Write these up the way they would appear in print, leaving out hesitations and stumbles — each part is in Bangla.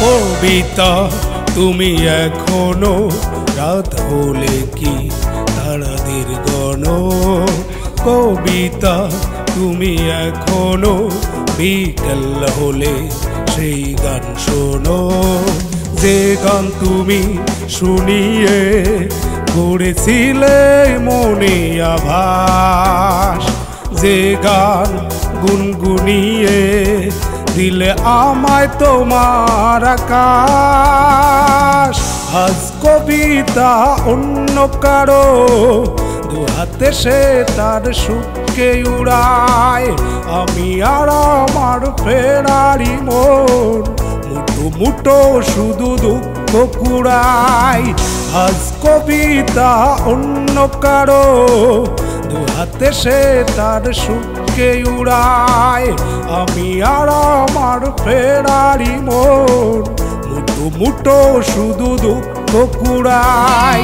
কবিতা তুমি এখনো রাত হলে কি তারাদের গণ। কবিতা তুমি এখনো বিকেল হলে সেই গান শোনো। যে গান তুমি শুনিয়ে করেছিলে মনে আভাস, যে গান গুনগুনিয়ে দিলে আমায় তোমার আকাশ। আজ কবিতা অন্য কারো দুহাতে সে তার সুখকে উড়ায়। আমি আর আমার ফেরারি মন মুঠো মুঠো শুধু দুঃখ কুড়াই। আজ কবিতা অন্য কারো দুহাতে সে তার সুখকে উড়ায়। আমি আর আমার ফেরারি মন মুঠো মুঠো শুধু দুঃখ কুড়াই।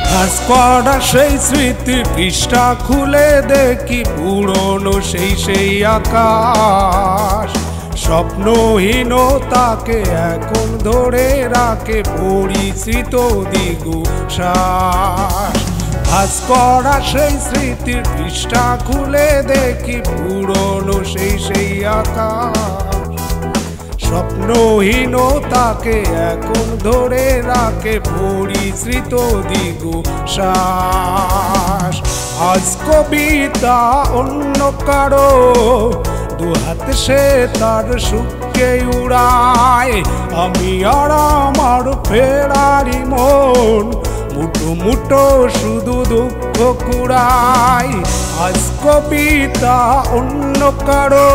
ভাঁজ করা সেই স্মৃতির পৃষ্ঠা খুলে দেখি পুরনো সেই আকাশ। স্বপ্নহীনতাকে এখন ধরে রাখে পরিচিত দিগুশ্বাস। ভাঁজ করা সেই স্মৃতির পৃষ্ঠা খুলে দেখি পুরনো সেই আকাশ। স্বপ্নহীনতাকে এখন ধরে রাখে পরিচিত দিগুশ্বাস। আজ কবিতা অন্য কারো দুহাতে সে তার সুখকে উড়ায়। আমি আর আমার ফেরারি মন মুঠো মুঠো শুধু দুঃখ কুড়াই। আজ কবিতা অন্য কারো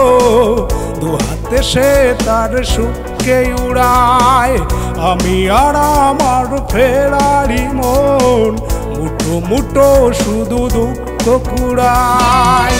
দুহাতে সে তার সুখকে উড়ায়। আমি আর আমার ফেরারি মন মুঠো মুঠো শুধু দুঃখ কুড়াই।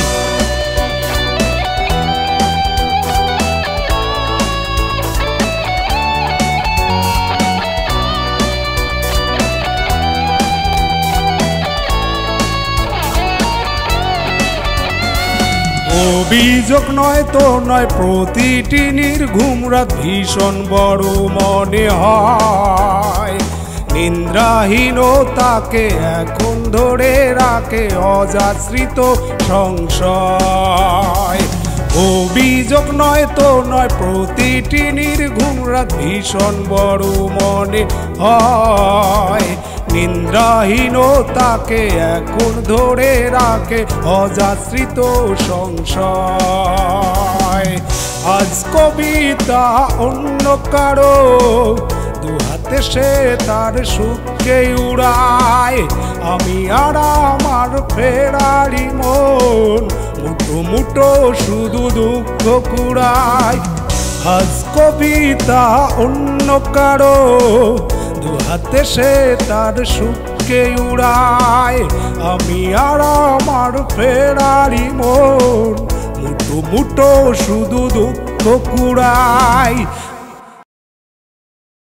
অভিযোগ নয় তো নয়, প্রতিটি নির্ঘুম রাত ভীষণ বড় মনে হয়। নিদ্রাহীনতাকে এখন ধরে রাখে অযাচিত সংশয়। অভিযোগ নয় তো নয়, প্রতিটি নির্ঘুম রাত ভীষণ বড় মনে হয়। নিদ্রাহীনতাকে এখন ধরে রাখে অযাচিত সংশয়। আজ কবিতা অন্য কারো দুহাতে সে তার সুখকে উড়ায়। আমি আর আমার ফেরারি মন মুঠো মুঠো শুধু দুঃখ কুড়াই। আজ কবিতা অন্য কারো দুহাতে সে তার সুখকে উড়ায়। আমি আর আমার ফেরারি মন মুঠো মুঠো শুধু দুঃখ কুড়াই।